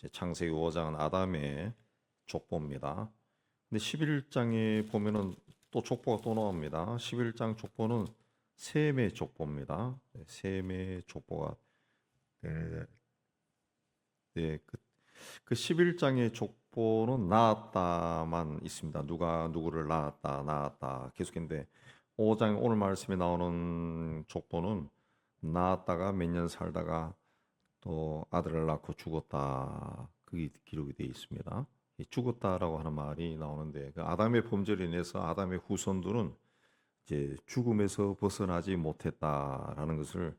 창세기 5장은 아담의 족보입니다. 근데 11장에 보면은 또 족보가 또 나옵니다. 11장 족보는 셈의 족보입니다. 셈의 족보가 네, 그 11장의 족보는 낳았다만 있습니다. 누가 누구를 낳았다 계속인데 5장 오늘 말씀에 나오는 족보는 낳았다가 몇 년 살다가 또 아들을 낳고 죽었다. 그게 기록이 되어 있습니다. 죽었다라고 하는 말이 나오는데 그 아담의 범죄로 인해서 아담의 후손들은 이제 죽음에서 벗어나지 못했다라는 것을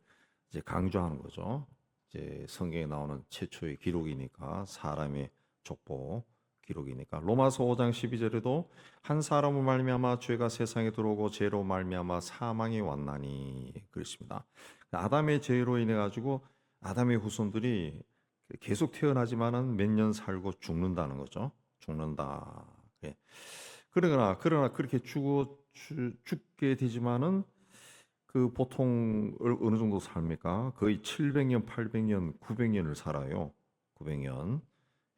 이제 강조하는 거죠. 이제 성경에 나오는 최초의 기록이니까 사람의 족보 기록이니까 로마서 5장 12절에도 한 사람을 말미암아 죄가 세상에 들어오고 죄로 말미암아 사망이 왔나니 그렇습니다. 아담의 죄로 인해 가지고 아담의 후손들이 계속 태어나지만은 몇 년 살고 죽는다는 거죠. 죽는다. 예. 그러나 그렇게 죽게 되지만은 그 보통 어느 정도 삽니까? 거의 700년, 800년, 900년을 살아요. 900년.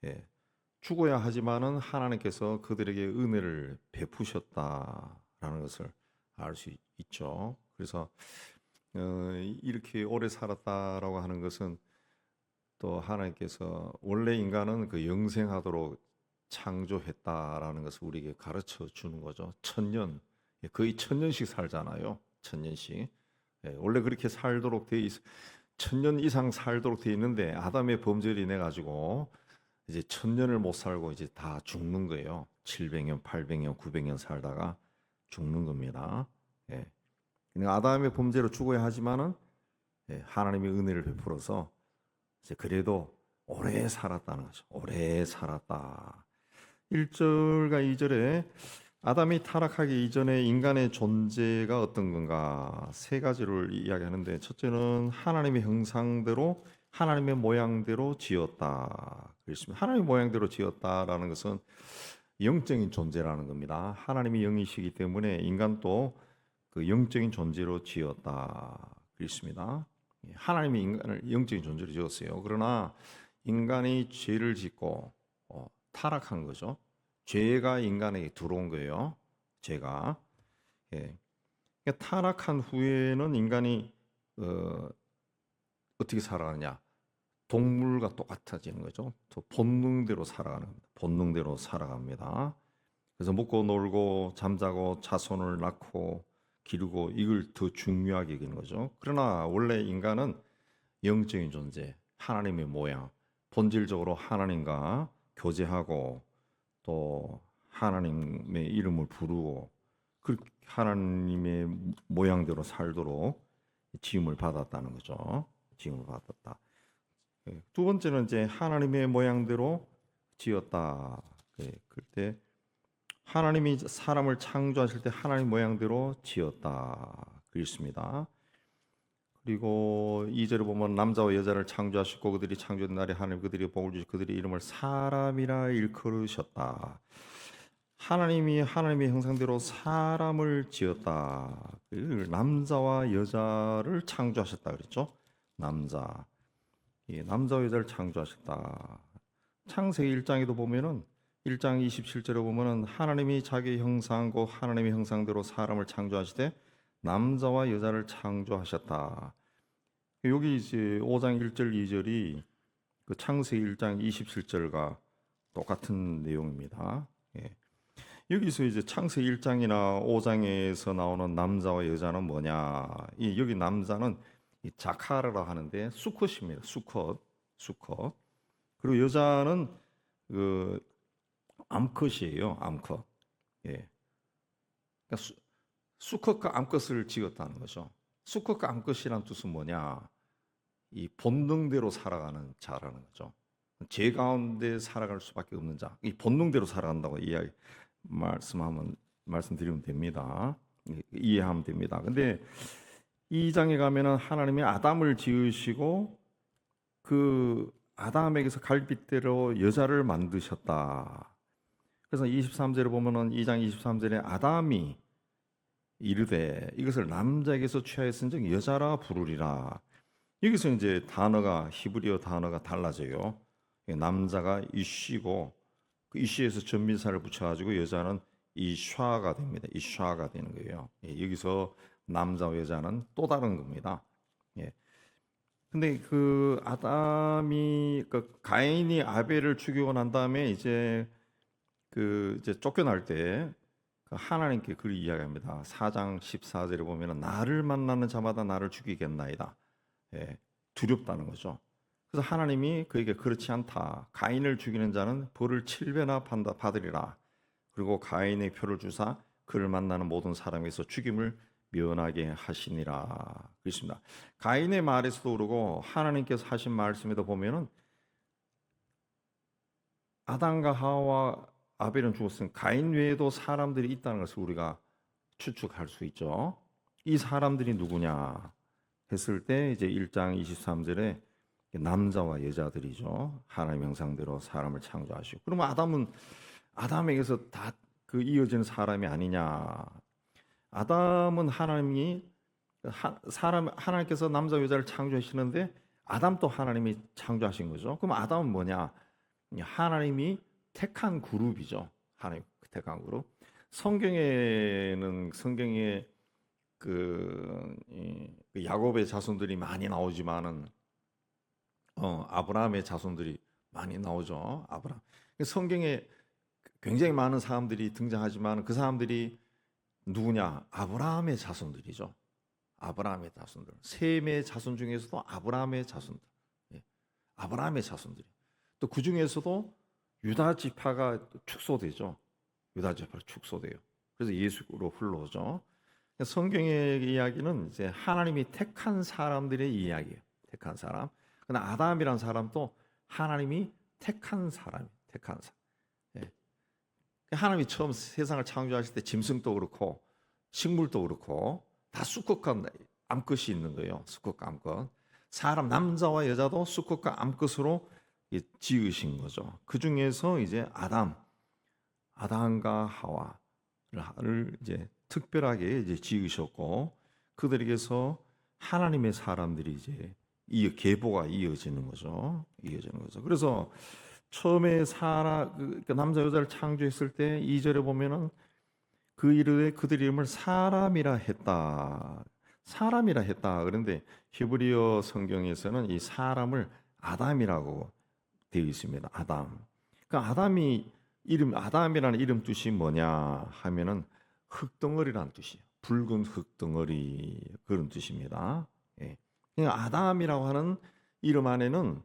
예. 죽어야 하지만은 하나님께서 그들에게 은혜를 베푸셨다라는 것을 알 수 있죠. 그래서 이렇게 오래 살았다라고 하는 것은 또 하나님께서 원래 인간은 그 영생하도록 창조했다라는 것을 우리에게 가르쳐 주는 거죠. 1000년, 거의 1000년씩 살잖아요. 1000년씩. 원래 그렇게 살도록 돼 있, 1000년 이상 살도록 돼 있는데 아담의 범죄를 인해 가지고 이제 1000년을 못 살고 이제 다 죽는 거예요. 700년, 800년, 900년 살다가 죽는 겁니다. 예. 그러니까 아담의 범죄로 죽어야 하지만은 하나님의 은혜를 베풀어서 이제 그래도 오래 살았다는 거죠. 오래 살았다. 1절과 2절에 아담이 타락하기 이전에 인간의 존재가 어떤 건가 세 가지를 이야기하는데 첫째는 하나님의 형상대로 하나님의 모양대로 지었다. 그렇습니다. 하나님의 모양대로 지었다라는 것은 영적인 존재라는 겁니다. 하나님이 영이시기 때문에 인간도 그 영적인 존재로 지었다. 그렇습니다. 하나님이 인간을 영적인 존재로 지었어요. 그러나 인간이 죄를 짓고 타락한 거죠. 죄가 인간에게 들어온 거예요. 죄가. 예. 그러니까 타락한 후에는 인간이 어떻게 살아가느냐? 동물과 똑같아지는 거죠. 또 본능대로 살아가는 겁니다. 본능대로 살아갑니다. 그래서 먹고 놀고 잠자고 자손을 낳고 기르고 이걸 더 중요하게 여기는 거죠. 그러나 원래 인간은 영적인 존재, 하나님의 모양, 본질적으로 하나님과 교제하고 또 하나님의 이름을 부르고 그 하나님의 모양대로 살도록 지음을 받았다는 거죠. 지음을 받았다. 두 번째는 이제 하나님의 모양대로 지었다. 그때 하나님이 사람을 창조하실 때 하나님 모양대로 지었다. 그렇습니다. 그리고 2절에 보면 남자와 여자를 창조하시고 그들이 창조된 날에 하나님 그들이 복을 주시 그들의 이름을 사람이라 일컬으셨다. 하나님이 하나님의 형상대로 사람을 지었다. 남자와 여자를 창조하셨다 그랬죠. 남자와 여자를 창조하셨다. 창세기 1장에도 보면은 1장 27절에 보면은 하나님이 자기 형상과 하나님의 형상대로 사람을 창조하시되 남자와 여자를 창조하셨다. 여기 이제 5장 1절 2절이 그 창세기 1장 27절과 똑같은 내용입니다. 예. 여기서 이제 창세기 1장이나 5장에서 나오는 남자와 여자는 뭐냐? 여기 남자는 자카르라 하는데 수컷입니다. 수컷. 그리고 여자는 그 암컷이에요. 암컷. 예. 그러니까 수컷과 암컷을 지었다는 거죠. 수컷과 암컷이란 뜻은 뭐냐? 이 본능대로 살아가는 자라는 거죠. 죄 가운데 살아갈 수밖에 없는 자. 이 본능대로 살아간다고 말씀드리면 됩니다. 이해하면 됩니다. 근데 이 장에 가면은 하나님이 아담을 지으시고 그 아담에게서 갈빗대로 여자를 만드셨다. 그래서 23절에 보면은 2장 23절에 아담이 이르되 이것을 남자에게서 취하였은즉 여자라 부르리라. 여기서 이제 단어가 히브리어 단어가 달라져요. 남자가 이쉬고 그 이쉬에서 전미사를 붙여가지고 여자는 이샤가 됩니다. 이샤가 되는 거예요. 여기서 남자와 여자는 또 다른 겁니다. 예. 근데 그 아담이 그 가인이 아벨을 죽이고 난 다음에 이제 그 이제 쫓겨날 때 하나님께 그를 이야기합니다. 4장 14절에 보면은 나를 만나는 자마다 나를 죽이겠나이다. 예, 두렵다는 거죠. 그래서 하나님이 그에게 그렇지 않다. 가인을 죽이는 자는 벌을 7배나 받으리라. 그리고 가인의 표를 주사 그를 만나는 모든 사람에서 죽임을 면하게 하시니라. 그렇습니다. 가인의 말에서도 그러고 하나님께서 하신 말씀에도 보면은 아담과 하와 아벨은 죽었으니 가인 외에도 사람들이 있다는 것을 우리가 추측할 수 있죠. 이 사람들이 누구냐 했을 때 이제 1장 23절에 남자와 여자들이죠. 하나님의 형상대로 사람을 창조하시고. 그러면 아담에게서 다 그 이어지는 사람이 아니냐? 아담은 하나님께서 남자 여자를 창조하시는데 아담도 하나님이 창조하신 거죠. 그럼 아담은 뭐냐? 하나님이 택한 그룹이죠. 하나님 택한 그룹. 성경에 그 야곱의 자손들이 많이 나오지만은 아브라함의 자손들이 많이 나오죠. 아브라함. 성경에 굉장히 많은 사람들이 등장하지만 그 사람들이 누구냐? 아브라함의 자손들이죠. 아브라함의 자손들. 셈의 자손 중에서도 아브라함의 자손들. 예. 아브라함의 자손들이. 또 그 중에서도 유다 지파가 축소되죠. 유다 지파가 축소돼요. 그래서 예수로 흘러오죠. 성경의 이야기는 이제 하나님이 택한 사람들의 이야기예요. 택한 사람. 그러나 아담이란 사람도 하나님이 택한 사람. 예. 하나님이 처음 세상을 창조하실 때 짐승도 그렇고 식물도 그렇고 다 수컷과 암컷이 있는 거예요. 수컷과 암컷. 사람 남자와 여자도 수컷과 암컷으로 지으신 거죠. 그 중에서 이제 아담과 하와를 이제 특별하게 이제 지으셨고 그들에게서 하나님의 사람들이 이제 계보가 이어지는 거죠. 그래서 처음에 남자 여자를 창조했을 때 2절에 보면은 그 이르되 그들 이름을 사람이라 했다. 그런데 히브리어 성경에서는 이 사람을 아담이라고 되어 있습니다. 아담. 그러니까 아담이라는 이름 뜻이 뭐냐 하면은 흙덩어리라는 뜻이에요. 붉은 흙덩어리 그런 뜻입니다. 예. 그러니까 아담이라고 하는 이름 안에는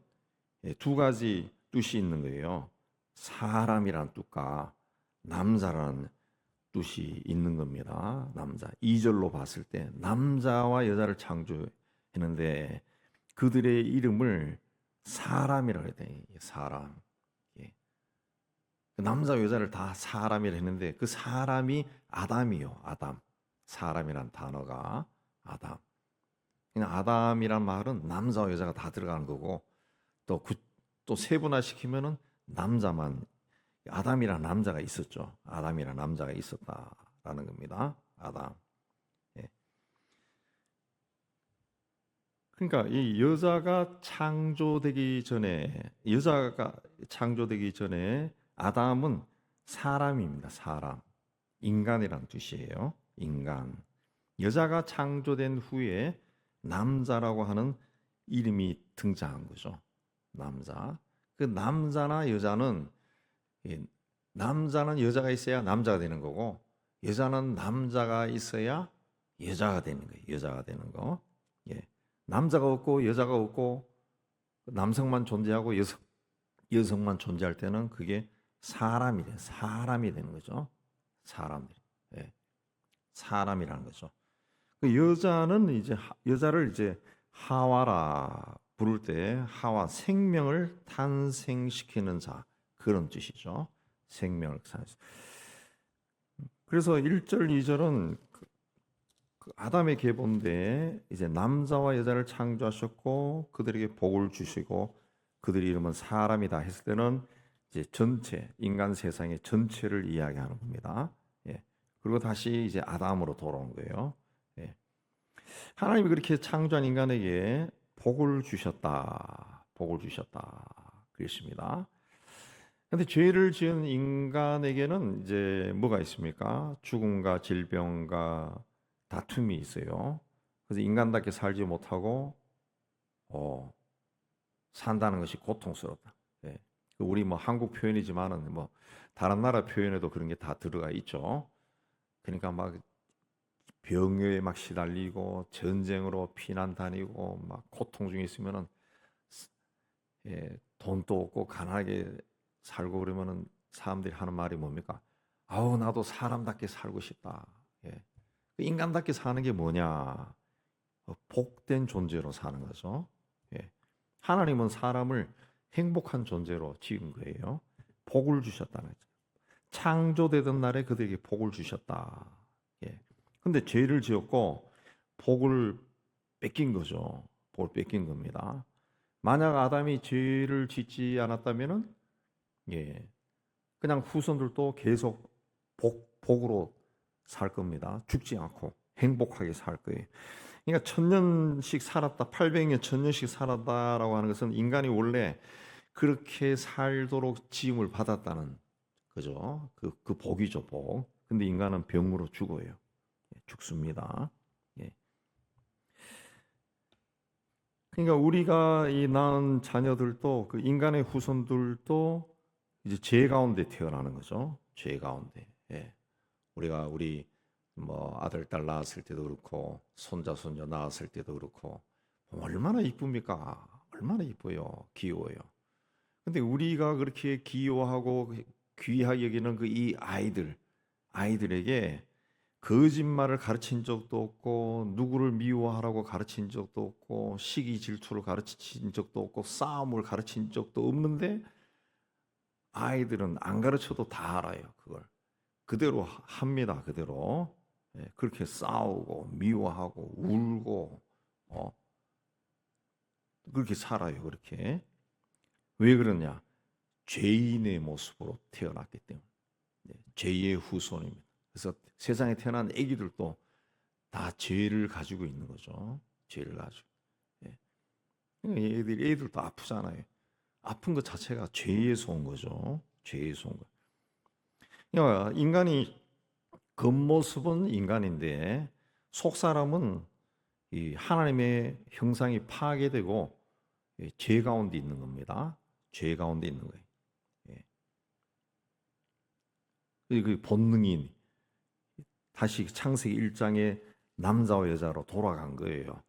두 가지 뜻이 있는 거예요. 사람이라는 뜻과 남자라는 뜻이 있는 겁니다. 남자. 2절로 봤을 때 남자와 여자를 창조했는데 그들의 이름을 사람이라고 해야 돼. 사람. 예. 남자 여자를 다 사람이라 했는데 그 사람이 아담이요. 아담. 사람이란 단어가 아담. 그냥 아담이란 말은 남자와 여자가 다 들어가는 거고 또 세분화 시키면은 남자만 아담이란 남자가 있었죠. 아담이란 남자가 있었다라는 겁니다. 아담. 예. 그러니까 이 여자가 창조되기 전에 아담은 사람입니다. 사람. 인간이란 뜻이에요. 인간. 여자가 창조된 후에 남자라고 하는 이름이 등장한 거죠. 남자. 그 남자나 여자는 남자는 여자가 있어야 남자가 되는 거고 여자는 남자가 있어야 여자가 되는 거예요. 여자가 되는 거. 예. 남자가 없고 여자가 없고 남성만 존재하고 여성만 존재할 때는 그게 사람이 되는 거죠. 사람들이. 예. 사람이라는 거죠. 그 여자를 이제 하와라 부를 때 하와 생명을 탄생시키는 자 그런 뜻이죠. 생명을 탄생. 그래서 1절, 2절은 그 아담의 계보인데 이제 남자와 여자를 창조하셨고 그들에게 복을 주시고 그들의 이름은 사람이다 했을 때는 이제 전체 인간 세상의 전체를 이야기하는 겁니다. 예. 그리고 다시 이제 아담으로 돌아온 거예요. 예. 하나님이 그렇게 창조한 인간에게 복을 주셨다. 그렇습니다. 근데 죄를 지은 인간에게는 이제 뭐가 있습니까? 죽음과 질병과 다툼이 있어요. 그래서 인간답게 살지 못하고 어, 산다는 것이 고통스럽다. 예. 우리 뭐 한국 표현이지만은 뭐 다른 나라 표현에도 그런 게 다 들어가 있죠. 그러니까 막 병에 막 시달리고 전쟁으로 피난 다니고 막 고통 중에 있으면은 돈도 없고 가난하게 살고 그러면은 사람들이 하는 말이 뭡니까? 아우 나도 사람답게 살고 싶다. 예. 그 인간답게 사는 게 뭐냐? 복된 존재로 사는 거죠. 예. 하나님은 사람을 행복한 존재로 지은 거예요. 복을 주셨다는 거죠. 창조되던 날에 그들에게 복을 주셨다. 예. 근데 죄를 지었고 복을 뺏긴 거죠. 복을 뺏긴 겁니다. 만약 아담이 죄를 짓지 않았다면은 예. 그냥 후손들도 계속 복으로 살 겁니다. 죽지 않고 행복하게 살 거예요. 그러니까 1000년씩 살았다, 800년, 1000년씩 살았다라고 하는 것은 인간이 원래 그렇게 살도록 지음을 받았다는 거죠. 그 복이죠, 복. 근데 인간은 병으로 죽어요. 죽습니다. 예. 그러니까 우리가 이 낳은 자녀들도 그 인간의 후손들도 이제 죄 가운데 태어나는 거죠. 죄 가운데. 예. 우리 뭐 아들 딸 낳았을 때도 그렇고 손자 손녀 낳았을 때도 그렇고 얼마나 이쁩니까? 얼마나 이뻐요. 귀여워요. 근데 우리가 그렇게 귀여워하고 귀하게 여기는 그 이 아이들에게 거짓말을 가르친 적도 없고 누구를 미워하라고 가르친 적도 없고 시기 질투를 가르친 적도 없고 싸움을 가르친 적도 없는데 아이들은 안 가르쳐도 다 알아요. 그걸 그대로 합니다. 그대로 그렇게 싸우고 미워하고 울고 그렇게 살아요. 그렇게 왜 그러냐? 죄인의 모습으로 태어났기 때문에 죄의 후손입니다. 그래서 세상에 태어난 아기들도 다 죄를 가지고 있는 거죠. 죄를 가지고. 예. 애들도 아프잖아요. 아픈 것 자체가 죄에서 온 거죠. 죄에서 온 거. 그러니까 인간이 겉모습은 인간인데 속 사람은 이 하나님의 형상이 파괴되고 죄 가운데 있는 겁니다. 죄 가운데 있는 거예요. 그 본능이 다시 창세기 1장의 남자와 여자로 돌아간 거예요.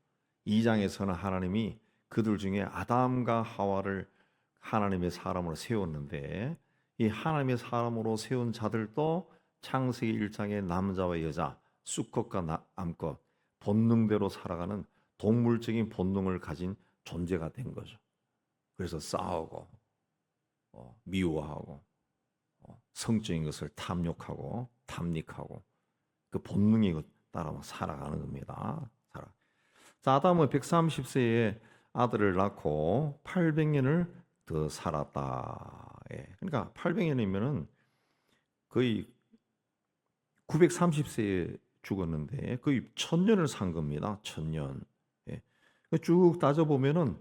2장에서는 하나님이 그들 중에 아담과 하와를 하나님의 사람으로 세웠는데 이 하나님의 사람으로 세운 자들도 창세기 1장의 남자와 여자, 수컷과 암컷, 본능대로 살아가는 동물적인 본능을 가진 존재가 된 거죠. 그래서 싸우고 미워하고 성적인 것을 탐욕하고 탐닉하고 그 본능에 따라 살아가는 겁니다. 자, 아담은 130세에 아들을 낳고 800년을 더 살았다. 예. 그러니까 800년이면은 거의 930세에 죽었는데 거의 1000년을 산 겁니다. 1000년. 예. 쭉 따져 보면은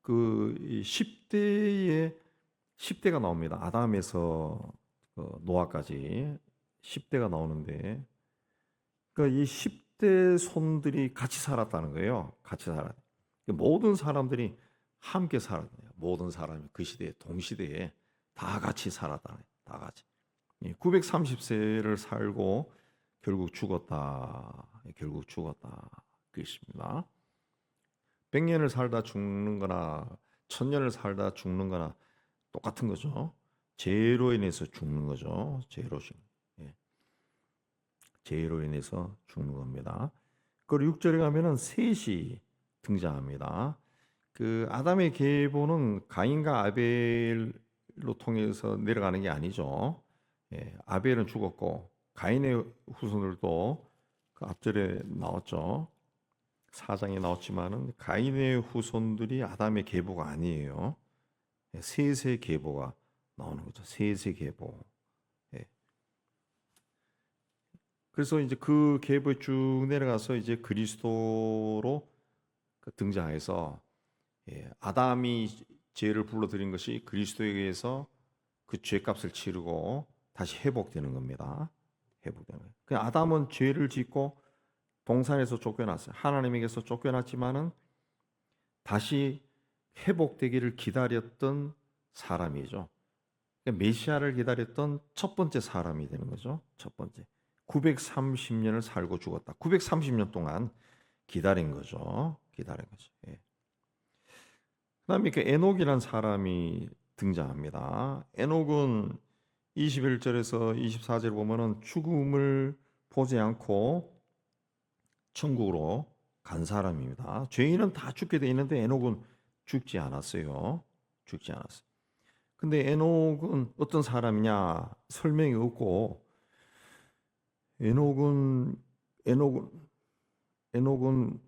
그 10대가 나옵니다. 아담에서 노아까지 10대가 나오는데 그러니까 이 10대 손들이 같이 살았다는 거예요. 같이 살았. 모든 사람들이 함께 살았네요. 모든 사람이 그 시대에 동시대에 다 같이 살았다네. 다 같이. 930세를 살고 결국 죽었다. 결국 죽었다. 그렇습니다. 100년을 살다 죽는 거나 1000년을 살다 죽는 거나 똑같은 거죠. 죄로 인해서 죽는 거죠. 죄로 인해서 죽는 겁니다. 그리고 6절에 가면은 셋이 등장합니다. 그 아담의 계보는 가인과 아벨로 통해서 내려가는 게 아니죠. 아벨은 죽었고 가인의 후손들도 그 앞절에 나왔죠. 4장에 나왔지만은 가인의 후손들이 아담의 계보가 아니에요. 셋의 계보가 나오는 거죠. 셋의 계보. 그래서 이제 그 계보에 쭉 내려가서 이제 그리스도로 등장해서 아담이 죄를 불러들인 것이 그리스도에 의해서 그 죄값을 치르고 다시 회복되는 겁니다. 회복되는 거예요. 그 아담은 죄를 짓고 동산에서 쫓겨났어요. 하나님에게서 쫓겨났지만은 다시 회복되기를 기다렸던 사람이죠. 그러니까 메시아를 기다렸던 첫 번째 사람이 되는 거죠. 첫 번째. 930년을 살고 죽었다. 930년 동안 기다린 거죠. 기다린 거죠. 예. 그다음에 그 에녹이라는 사람이 등장합니다. 에녹은 21절에서 24절 보면은 죽음을 보지 않고 천국으로 간 사람입니다. 죄인은 다 죽게 돼 있는데 에녹은 죽지 않았어요. 죽지 않았어요. 근데 에녹은 어떤 사람이냐? 설명이 없고 에녹은 에녹은 에녹은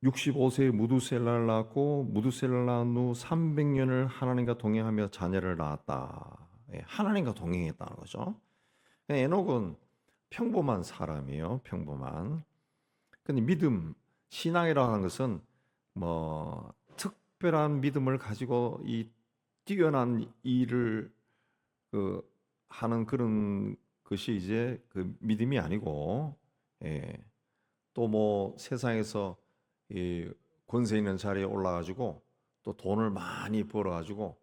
65세에 무두셀라를 낳았고 무두셀라를 낳은 후 300년을 하나님과 동행하며 자녀를 낳았다. 예, 하나님과 동행했다는 거죠. 에녹은 평범한 사람이에요. 평범한. 근데 믿음, 신앙이라고 하는 것은 뭐 특별한 믿음을 가지고 이 뛰어난 일을 하는 그런 것이 이제 그 믿음이 아니고, 예, 또 뭐 세상에서 이 권세 있는 자리에 올라가지고 또 돈을 많이 벌어가지고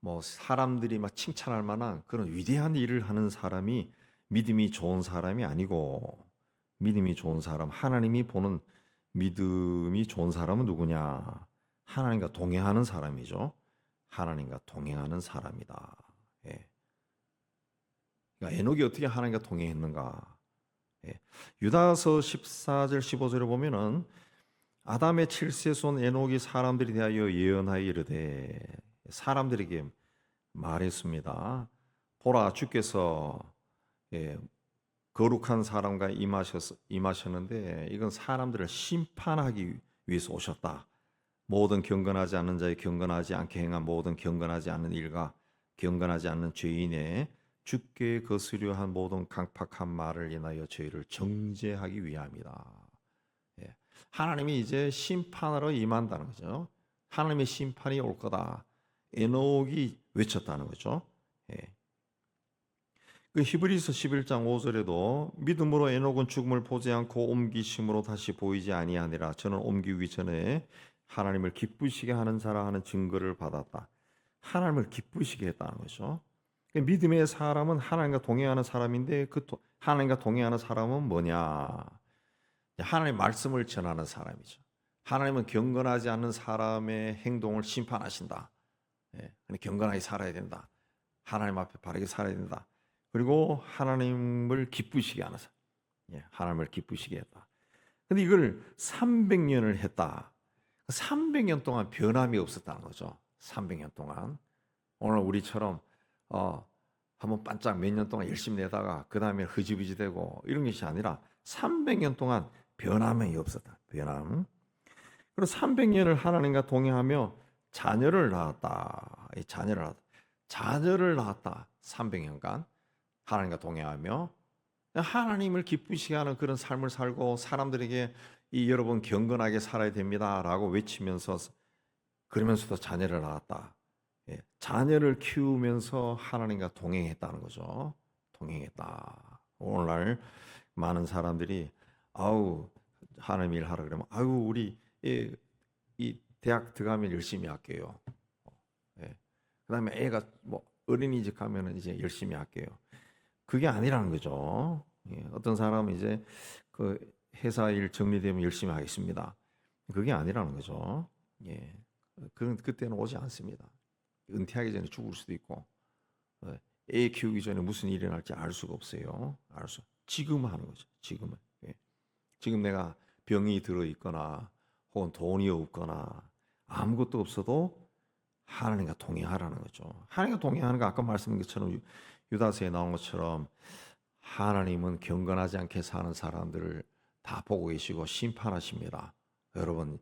뭐 사람들이 막 칭찬할 만한 그런 위대한 일을 하는 사람이 믿음이 좋은 사람이 아니고, 믿음이 좋은 사람, 하나님이 보는 믿음이 좋은 사람은 누구냐? 하나님과 동행하는 사람이죠. 하나님과 동행하는 사람이다. 예. 그러니까 에녹이 어떻게 하나님과 동행했는가? 예. 유다서 14절 15절에 보면은 아담의 7세손 에녹이 사람들에 대하여 예언하여 이르되, 사람들에게 말했습니다. 보라, 주께서 거룩한 사람과 임하셨는데 이건 사람들을 심판하기 위해서 오셨다. 모든 경건하지 않는 자의 경건하지 않게 행한 모든 경건하지 않는 일과 경건하지 않는 죄인의 주께 거스려 한 모든 강팍한 말을 인하여 저희를 정죄하기 위함이다. 예. 하나님이 이제 심판하러 임한다는 거죠. 하나님의 심판이 올 거다. 에녹이 외쳤다는 거죠. 예. 그 히브리서 11장 5절에도 믿음으로 에녹은 죽음을 보지 않고 옮기심으로 다시 보이지 아니하니라. 저는 옮기기 전에 하나님을 기쁘시게 하는 자라 하는 증거를 받았다. 하나님을 기쁘시게 했다는 거죠. 믿음의 사람은 하나님과 동행하는 사람인데 그 하나님과 동행하는 사람은 뭐냐? 하나님의 말씀을 전하는 사람이죠. 하나님은 경건하지 않는 사람의 행동을 심판하신다. 예, 경건하게 살아야 된다. 하나님 앞에 바르게 살아야 된다. 그리고 하나님을 기쁘시게 하는 사람. 예, 하나님을 기쁘시게 했다. 근데 이걸 300년을 했다. 300년 동안 변함이 없었다는 거죠. 300년 동안. 오늘 우리처럼 한번 반짝 몇 년 동안 열심히 내다가 그 다음에 흐지부지 되고 이런 것이 아니라 300년 동안 변함이 없었다. 변함. 그리고 300년을 하나님과 동행하며 자녀를 낳았다. 이 자녀를 낳았다. 300년간 하나님과 동행하며 하나님을 기쁘시게 하는 그런 삶을 살고 사람들에게 이 여러분 경건하게 살아야 됩니다라고 외치면서 그러면서도 자녀를 낳았다. 예, 자녀를 키우면서 하나님과 동행했다는 거죠. 동행했다. 오늘날 많은 사람들이 아우 하나님 일 하라 그러면 아유 우리 이 대학 들어가면 열심히 할게요. 예. 그다음에 애가 뭐 어린이집 가면은 이제 열심히 할게요. 그게 아니라는 거죠. 예. 어떤 사람은 이제 그 회사 일 정리되면 열심히 하겠습니다. 그게 아니라는 거죠. 예. 그때는 오지 않습니다. 은퇴하기 전에 죽을 수도 있고, 애 키우기 전에 무슨 일이 날지 알 수가 없어요. 지금 하는 거죠. 지금은. 예. 지금 내가 병이 들어 있거나 혹은 돈이 없거나 아무것도 없어도 하나님과 동행하라는 거죠. 하나님과 동행하는 거 아까 말씀드린 것처럼 유다서에 나온 것처럼 하나님은 경건하지 않게 사는 사람들을 다 보고 계시고 심판하십니다. 여러분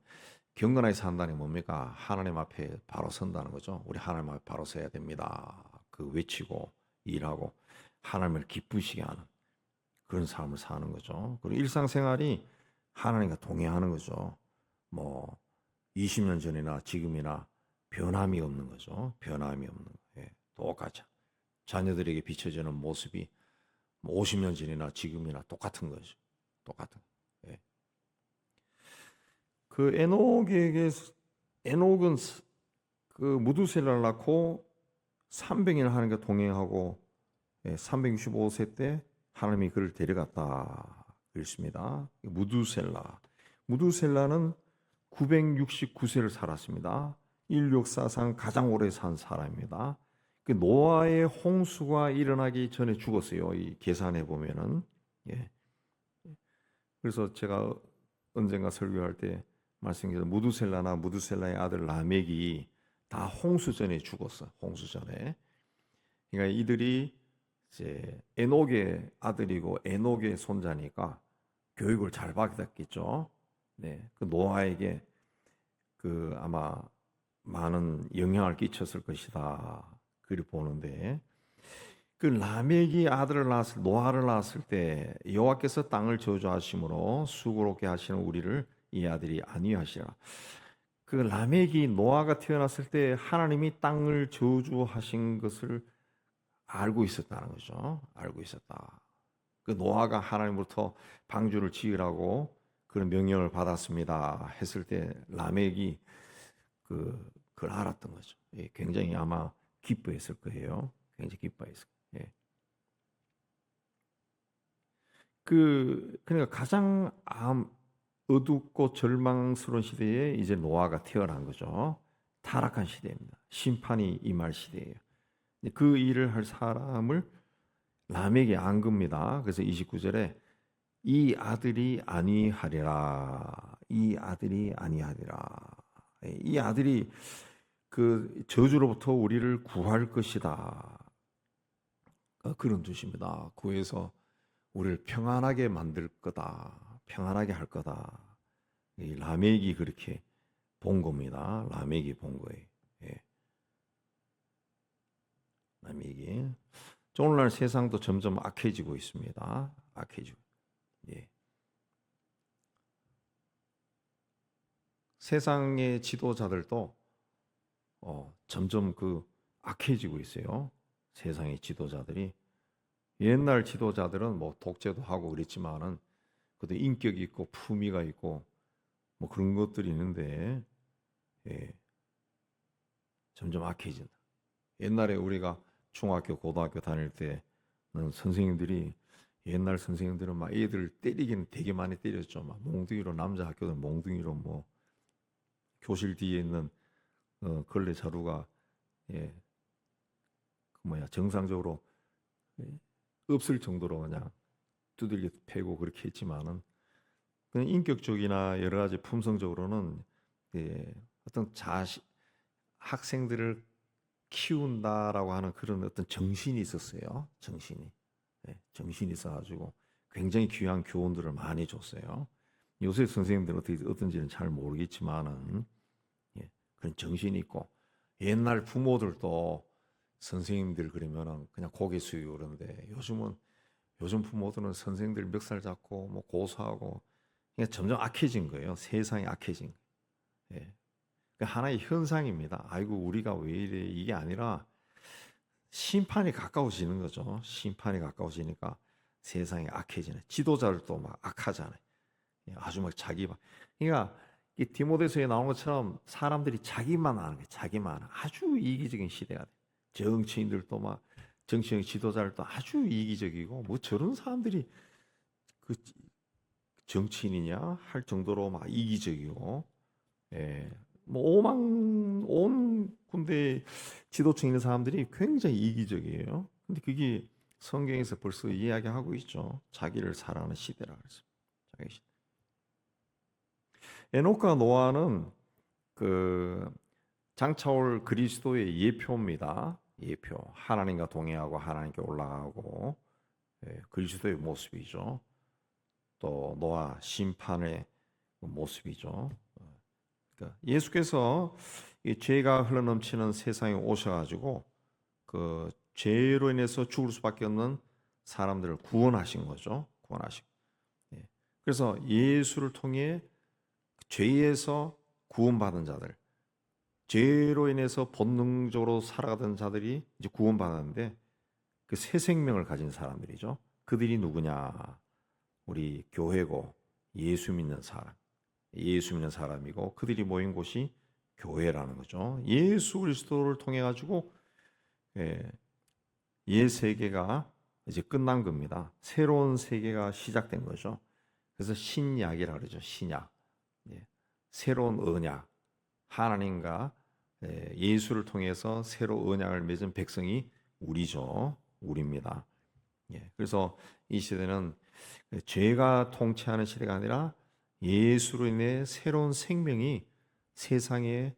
경건하게 산다는 게 뭡니까? 하나님 앞에 바로 선다는 거죠. 우리 하나님 앞에 바로 서야 됩니다. 그 외치고 일하고 하나님을 기쁘시게 하는 그런 삶을 사는 거죠. 그리고 일상생활이 하나님과 동행하는 거죠. 뭐 20년 전이나 지금이나 변함이 없는 거죠. 변함이 없는 거. 예, 똑같죠. 자녀들에게 비춰지는 모습이 50년 전이나 지금이나 똑같은 거죠. 똑같은. 예. 그 에녹은 그 무두셀라를 낳고 300년 하나님과 동행하고 365세 때 하나님이 그를 데려갔다 그랬습니다. 무두셀라는 969세를 살았습니다. 인류 역사상 가장 오래 산 사람입니다. 그 노아의 홍수가 일어나기 전에 죽었어요. 이 계산해 보면은. 예. 그래서 제가 언젠가 설교할 때 말씀드린 무두셀라의 아들 라멕이 다 홍수 전에 죽었어. 홍수 전에. 그러니까 이들이 이제 에녹의 아들이고 에녹의 손자니까 교육을 잘 받았겠죠. 네, 그 노아에게 그 아마 많은 영향을 끼쳤을 것이다. 그리 보는데 그 라멕이 노아를 낳았을 때 여호와께서 땅을 저주하심으로 수고롭게 하시는 우리를 이 아들이 안위하시라. 그 라멕이 노아가 태어났을 때 하나님이 땅을 저주하신 것을 알고 있었다는 거죠. 알고 있었다. 그 노아가 하나님으로부터 방주를 지으라고 그런 명령을 받았습니다. 했을 때 라멕이 그걸 알았던 거죠. 예, 굉장히 아마 기뻐했을 거예요. 굉장히 기뻐했을 거예요. 예. 그러니까 가장 어둡고 절망스러운 시대에 이제 노아가 태어난 거죠. 타락한 시대입니다. 심판이 임할 시대예요. 그 일을 할 사람을 라멕이 안 겁니다. 그래서 29절에 이 아들이 아니하리라. 이 아들이 아니하리라. 이 아들이 그 저주로부터 우리를 구할 것이다. 그런 뜻입니다. 구해서 우리를 평안하게 만들 거다. 평안하게 할 거다. 이 라멕이 그렇게 본 겁니다. 라멕이 본 거예요. 예. 라멕이. 오늘날 세상도 점점 악해지고 있습니다. 악해지고. 예. 세상의 지도자들도 점점 악해지고 있어요. 세상의 지도자들이. 옛날 지도자들은 뭐 독재도 하고 그랬지만은 그래도 인격이 있고 품위가 있고 뭐 그런 것들이 있는데 예, 점점 악해진다. 옛날에 우리가 중학교, 고등학교 다닐 때는 선생님들이 옛날 선생님들은 막 애들 때리기는 되게 많이 때렸죠. 막 몽둥이로 남자 학교는 몽둥이로 뭐 교실 뒤에 있는 걸레 자루가 예, 정상적으로 예, 없을 정도로 그냥 두들겨 패고 그렇게 했지만은 그냥 인격적이나 여러 가지 품성적으로는 예, 어떤 학생들을 키운다라고 하는 그런 어떤 정신이 있었어요. 정신이. 예, 정신이 있어가지고 굉장히 귀한 교훈들을 많이 줬어요. 요새 선생님들은 어떤지는 잘 모르겠지만은 예, 그런 정신이 있고 옛날 부모들도 선생님들 그러면은 그냥 고개 숙이고 그러는데 요즘 부모들은 선생님들 멱살 잡고 뭐 고소하고 그냥 점점 악해진 거예요. 세상이 악해진 거예요. 예. 하나의 현상입니다. 아이고 우리가 왜 이래 이게 아니라 심판이 가까워지는 거죠. 심판이 가까워지니까 세상이 악해지네. 지도자들도 막 악하잖아요. 아주 막 그러니까 이 디모데서에 나오는 것처럼 사람들이 자기만 아는 거예요. 자기만 아는 아주 이기적인 시대가 돼. 정치인들도 막 정치적 지도자들도 아주 이기적이고 뭐 저런 사람들이 그 정치인이냐 할 정도로 막 이기적이고 예. 뭐 온 군대 지도층 있는 사람들이 굉장히 이기적이에요. 근데 그게 성경에서 벌써 이야기하고 있죠. 자기를 사랑하는 시대라 그래서. 자기 시대. 에녹과 노아는 그 장차올 그리스도의 예표입니다. 예표. 하나님과 동행하고 하나님께 올라가고 그리스도의 모습이죠. 또 노아 심판의 모습이죠. 그러니까 예수께서 이 죄가 흘러넘치는 세상에 오셔가지고 그 죄로 인해서 죽을 수밖에 없는 사람들을 구원하신 거죠. 구원하시고. 그래서 예수를 통해 죄에서 구원받은 자들, 죄로 인해서 본능적으로 살아가던 자들이 이제 구원받았는데 그 새 생명을 가진 사람들이죠. 그들이 누구냐? 우리 교회고 예수 믿는 사람, 예수 믿는 사람이고 그들이 모인 곳이 교회라는 거죠. 예수 그리스도를 통해 가지고 옛 세계가 이제 끝난 겁니다. 새로운 세계가 시작된 거죠. 그래서 신약이라 그러죠. 신약. 새로운 언약. 하나님과 예수를 통해서 새로 언약을 맺은 백성이 우리죠. 우리입니다. 그래서 이 시대는 죄가 통치하는 시대가 아니라 예수로 인해 새로운 생명이 세상에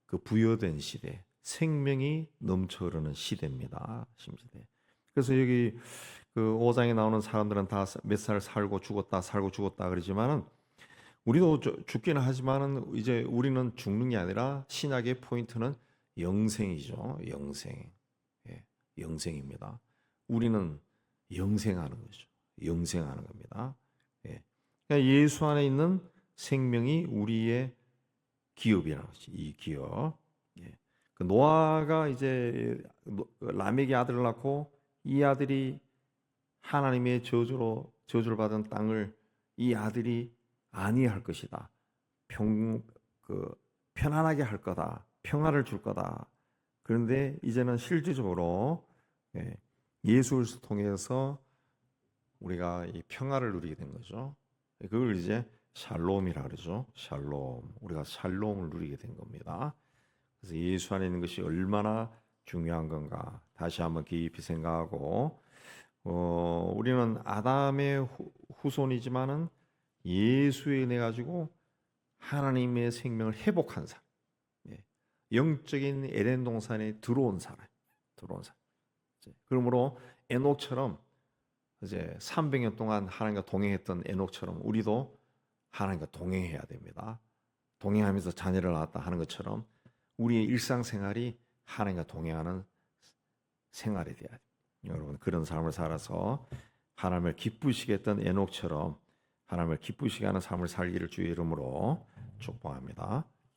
그 부여된 시대, 생명이 넘쳐 흐르는 시대입니다. 신시대. 그래서 여기 그 5장에 나오는 사람들은 다 몇 살 살고 죽었다 그러지만은 우리도 죽기는 하지만은 이제 우리는 죽는 게 아니라 신약의 포인트는 영생이죠. 영생. 영생입니다. 우리는 영생하는 거죠. 영생하는 겁니다. 그러니까 예수 안에 있는 생명이 우리의 기업이라는 거지. 이 기업. 그 노아가 이제 라멕이 아들을 낳고 이 아들이 하나님의 저주를 받은 땅을 이 아들이 안위할 것이다. 편안하게 할 거다. 평화를 줄 거다. 그런데 이제는 실질적으로 예수 그리스도 통해서 우리가 이 평화를 누리게 된 거죠. 그걸 이제 샬롬이라 그러죠. 샬롬. 우리가 샬롬을 누리게 된 겁니다. 그래서 예수 안에 있는 것이 얼마나 중요한 건가 다시 한번 깊이 생각하고 우리는 아담의 후손이지만은 예수에 인해 가지고 하나님의 생명을 회복한 사람, 영적인 에덴 동산에 들어온 사람. 그러므로 에녹처럼 이제 300년 동안 하나님과 동행했던 에녹처럼 우리도 하나님과 동행해야 됩니다. 동행하면서 자녀를 낳았다 하는 것처럼 우리의 일상생활이 하나님과 동행하는 생활이 돼야 돼요. 여러분 그런 삶을 살아서 하나님을 기쁘시게 했던 에녹처럼 하나님을 기쁘시게 하는 삶을 살기를 주의 이름으로 축복합니다.